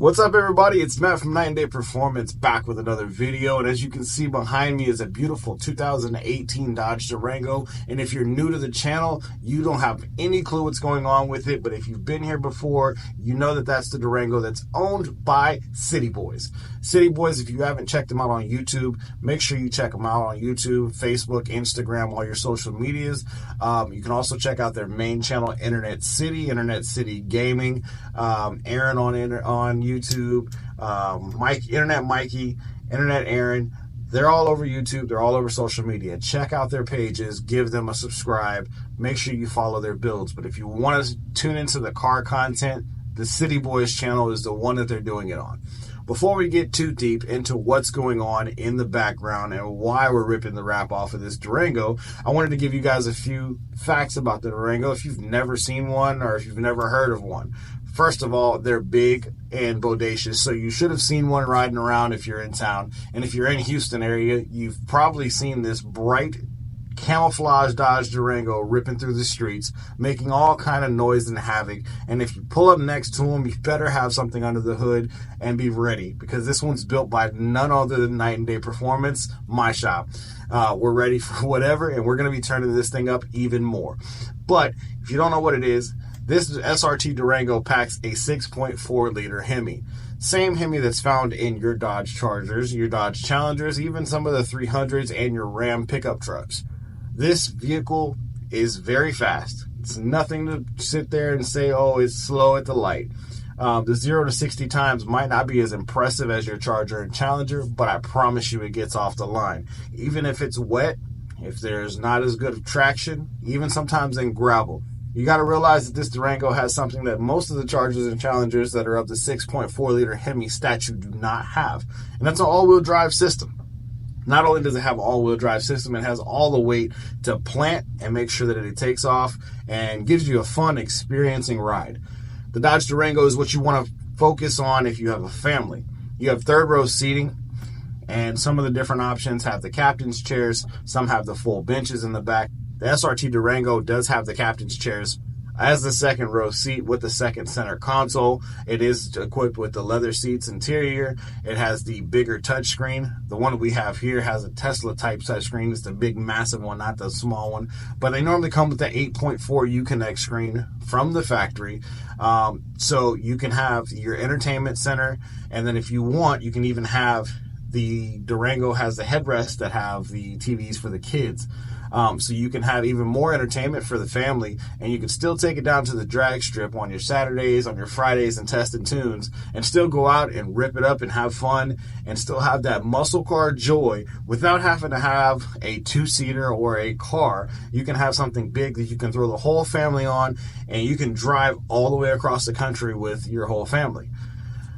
What's up, everybody? It's Matt from Night and Day Performance, back with another video. And as you can see behind me is a beautiful 2018 Dodge Durango. And if you're new to the channel, you don't have any clue what's going on with it. But if you've been here before, you know that that's the Durango that's owned by City Boys. City Boys, if you haven't checked them out on YouTube, make sure you check them out on YouTube, Facebook, Instagram, all your social medias. You can also check out their main channel, Internet City Gaming. Aaron on YouTube, Internet Mikey, Internet Aaron. They're all over YouTube. They're all over social media. Check out their pages. Give them a subscribe. Make sure you follow their builds. But if you want to tune into the car content, the City Boys channel is the one that they're doing it on. Before we get too deep into what's going on in the background and why we're ripping the wrap off of this Durango, I wanted to give you guys a few facts about the Durango if you've never seen one or if you've never heard of one. First of all, they're big and bodacious, so you should have seen one riding around if you're in town. And if you're in Houston area, you've probably seen this bright camouflage Dodge Durango ripping through the streets, making all kind of noise and havoc. And if you pull up next to them, you better have something under the hood and be ready, because this one's built by none other than Night and Day Performance, my shop. We're ready for whatever, and we're going to be turning this thing up even more. But if you don't know what it is, this SRT Durango packs a 6.4 liter Hemi. Same Hemi that's found in your Dodge Chargers, your Dodge Challengers, even some of the 300s and your Ram pickup trucks. This vehicle is very fast. It's nothing to sit there and say, oh, it's slow at the light. The 0 to 60 times might not be as impressive as your Charger and Challenger, but I promise you it gets off the line. Even if it's wet, if there's not as good of traction, even sometimes in gravel. You got to realize that this Durango has something that most of the Chargers and Challengers that are of the 6.4 liter Hemi statue do not have, and that's an all-wheel drive system. Not only does it have an all-wheel drive system, it has all the weight to plant and make sure that it takes off and gives you a fun, experiencing ride. The Dodge Durango is what you want to focus on if you have a family. You have third row seating, and some of the different options have the captain's chairs. Some have the full benches in the back. The SRT Durango does have the captain's chairs as the second row seat with the second center console. It is equipped with the leather seats interior. It has the bigger touchscreen. The one we have here has a Tesla type touchscreen. It's the big massive one, not the small one. But they normally come with the 8.4 Uconnect screen from the factory. So you can have your entertainment center, and then if you want, you can even have the Durango has the headrests that have the TVs for the kids. So you can have even more entertainment for the family, and you can still take it down to the drag strip on your Saturdays, on your Fridays, and test and tunes, and still go out and rip it up and have fun, and still have that muscle car joy without having to have a two-seater or a car. You can have something big that you can throw the whole family on, and you can drive all the way across the country with your whole family.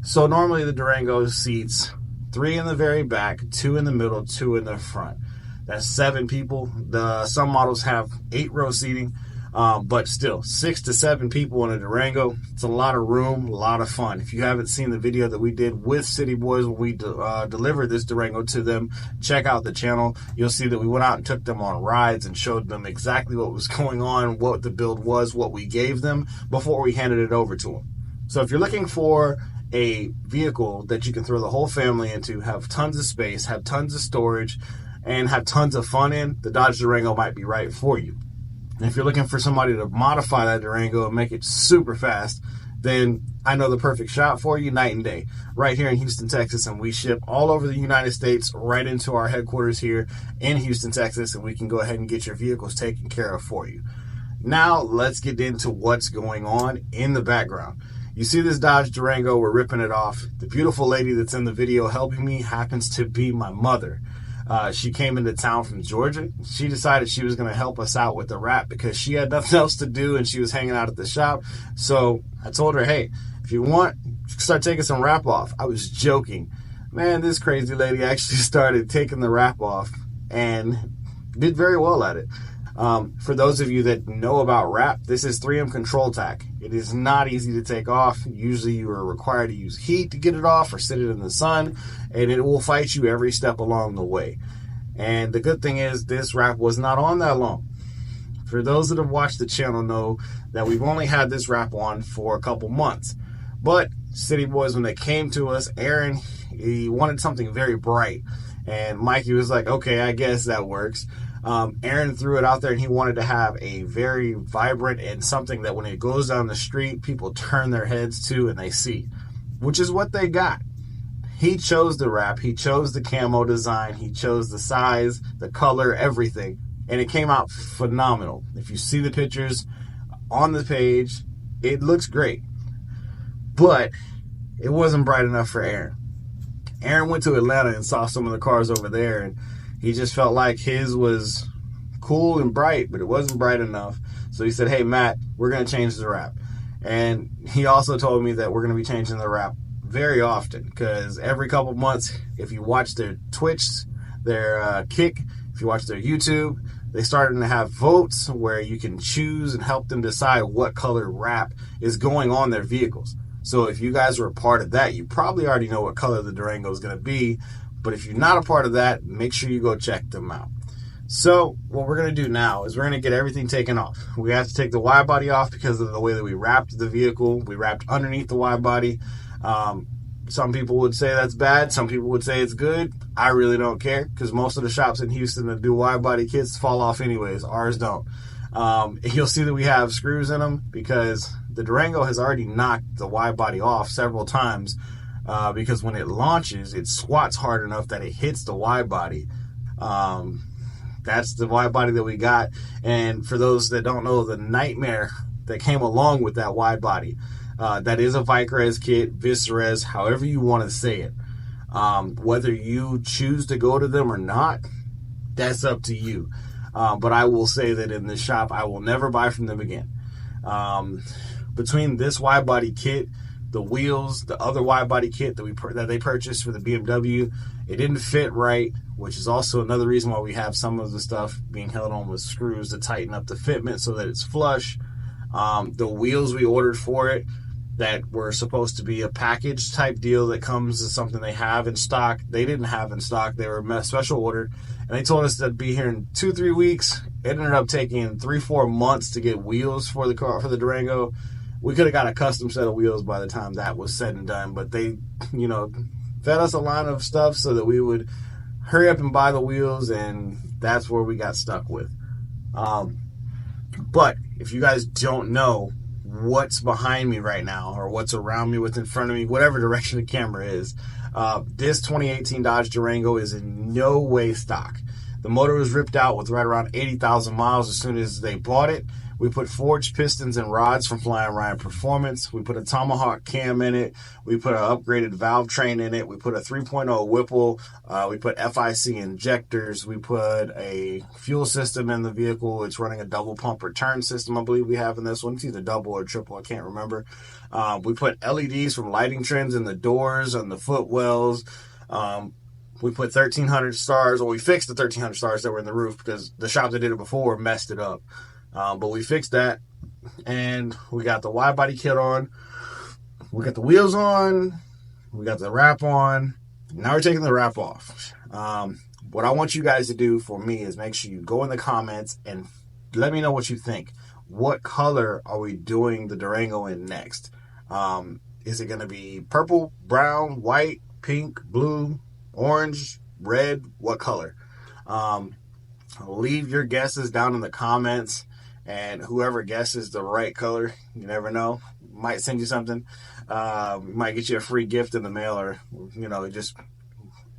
So normally the Durango seats 3 in the very back, 2 in the middle, 2 in the front. That's 7 people. Some models have 8 row seating, but still 6 to 7 people in a Durango. It's a lot of room, a lot of fun. If you haven't seen the video that we did with City Boys when we delivered this Durango to them, check out the channel. You'll see that we went out and took them on rides and showed them exactly what was going on, what the build was, what we gave them before we handed it over to them. So if you're looking for a vehicle that you can throw the whole family into, have tons of space, have tons of storage, and have tons of fun in, the Dodge Durango might be right for you. And if you're looking for somebody to modify that Durango and make it super fast, then I know the perfect shop for you, Night and Day, right here in Houston, Texas. And we ship all over the United States right into our headquarters here in Houston, Texas, and we can go ahead and get your vehicles taken care of for you. Now, let's get into what's going on in the background. You see this Dodge Durango, we're ripping it off. The beautiful lady that's in the video helping me happens to be my mother. She came into town from Georgia. She decided she was going to help us out with the wrap because she had nothing else to do and she was hanging out at the shop. So I told her, hey, if you want, start taking some wrap off. I was joking. Man, this crazy lady actually started taking the wrap off and did very well at it. For those of you that know about wrap, this is 3M Control Tack. It is not easy to take off. Usually you are required to use heat to get it off or sit it in the sun, and it will fight you every step along the way. And the good thing is this wrap was not on that long. For those that have watched the channel know that we've only had this wrap on for a couple months. But City Boys, when they came to us, Aaron, he wanted something very bright. And Mikey was like, okay, I guess that works. Aaron threw it out there, and he wanted to have a very vibrant and something that when it goes down the street, people turn their heads to and they see, which is what they got. He chose the wrap. He chose the camo design. He chose the size, the color, everything. And it came out phenomenal. If you see the pictures on the page, it looks great. But it wasn't bright enough for Aaron. Aaron went to Atlanta and saw some of the cars over there, and he just felt like his was cool and bright, but it wasn't bright enough. So he said, hey, Matt, we're going to change the wrap. And he also told me that we're going to be changing the wrap very often, because every couple months, if you watch their Twitch, their Kick, if you watch their YouTube, they started to have votes where you can choose and help them decide what color wrap is going on their vehicles. So if you guys were a part of that, you probably already know what color the Durango is going to be. But if you're not a part of that, make sure you go check them out. So what we're going to do now is we're going to get everything taken off. We have to take the wide body off because of the way that we wrapped the vehicle. We wrapped underneath the wide body. Some people would say that's bad. Some people would say it's good. I really don't care, because most of the shops in Houston that do wide body kits fall off anyways. Ours don't. You'll see that we have screws in them because the Durango has already knocked the wide body off several times, because when it launches, it squats hard enough that it hits the wide body. That's the wide body that we got. And for those that don't know, the nightmare that came along with that wide body, that is a Vicrez kit, Viscerez, however you want to say it. Whether you choose to go to them or not, that's up to you. But I will say that in this shop, I will never buy from them again. Between this wide body kit, the wheels, the other wide body kit that they purchased for the BMW, it didn't fit right, which is also another reason why we have some of the stuff being held on with screws to tighten up the fitment so that it's flush. The wheels we ordered for it that were supposed to be a package type deal that comes as something they have in stock, they didn't have in stock. They were special ordered, and they told us that'd be here in 2-3 weeks. It ended up taking 3-4 months to get wheels for the car, for the Durango. We could have got a custom set of wheels by the time that was said and done, but they, fed us a line of stuff so that we would hurry up and buy the wheels, and that's where we got stuck with. But if you guys don't know what's behind me right now, or what's around me, what's in front of me, whatever direction the camera is, this 2018 Dodge Durango is in no way stock. The motor was ripped out with right around 80,000 miles as soon as they bought it. We put forged pistons and rods from Flying Ryan Performance. We put a Tomahawk cam in it. We put an upgraded valve train in it. We put a 3.0 Whipple. We put FIC injectors. We put a fuel system in the vehicle. It's running a double pump return system, I believe we have in this one. It's either double or triple, I can't remember. We put LEDs from Lighting Trends in the doors and the footwells. We put 1,300 stars, or we fixed the 1,300 stars that were in the roof because the shop that did it before messed it up. But we fixed that, and we got the wide body kit on. We got the wheels on. We got the wrap on. Now we're taking the wrap off. What I want you guys to do for me is make sure you go in the comments and let me know what you think. What color are we doing the Durango in next? Is it going to be purple, brown, white, pink, blue, orange, red? What color? Leave your guesses down in the comments. And whoever guesses the right color, you never know, might send you something. Might get you a free gift in the mail, or, just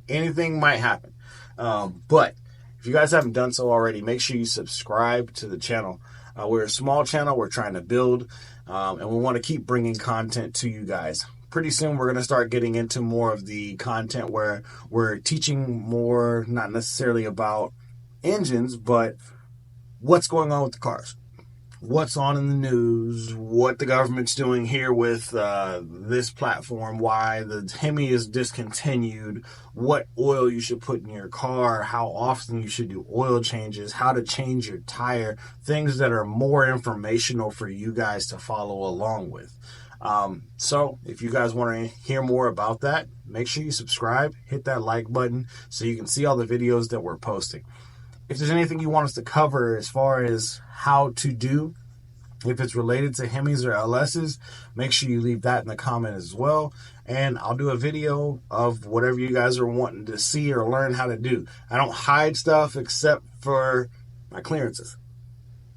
anything might happen. But if you guys haven't done so already, make sure you subscribe to the channel. We're a small channel. We're trying to build, and we want to keep bringing content to you guys. Pretty soon, we're going to start getting into more of the content where we're teaching more, not necessarily about engines, but what's going on with the cars, what's on in the news, what the government's doing here with this platform, why the Hemi is discontinued, what oil you should put in your car, how often you should do oil changes, how to change your tire, things that are more informational for you guys to follow along with. So if you guys want to hear more about that, make sure you subscribe, hit that like button so you can see all the videos that we're posting. If there's anything you want us to cover as far as how to do, If it's related to Hemis or LSs, make sure you leave that in the comment as well. And I'll do a video of whatever you guys are wanting to see or learn how to do. I don't hide stuff except for my clearances.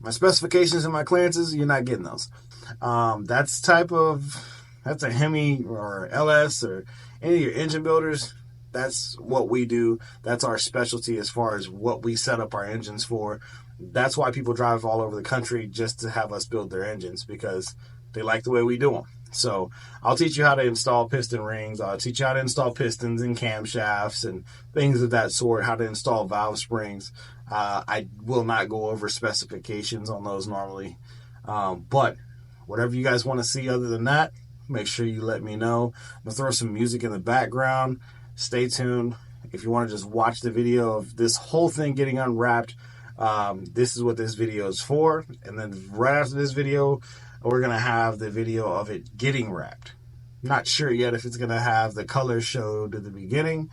My specifications and my clearances, you're not getting those. That's a Hemi or LS or any of your engine builders. That's what we do. That's our specialty as far as what we set up our engines for. That's why people drive all over the country, just to have us build their engines, because they like the way we do them. So I'll teach you how to install piston rings. I'll teach you how to install pistons and camshafts and things of that sort, how to install valve springs. I will not go over specifications on those normally. But whatever you guys want to see other than that, make sure you let me know. I'm going to throw some music in the background. Stay tuned. If you want to just watch the video of this whole thing getting unwrapped, this is what this video is for. And then right after this video, we're going to have the video of it getting wrapped. Not sure yet if it's going to have the colors showed at the beginning,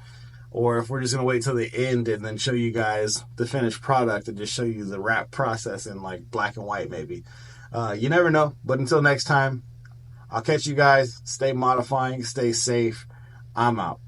or if we're just going to wait till the end and then show you guys the finished product and just show you the wrap process in like black and white maybe. You never know. But until next time, I'll catch you guys. Stay modifying, stay safe. I'm out.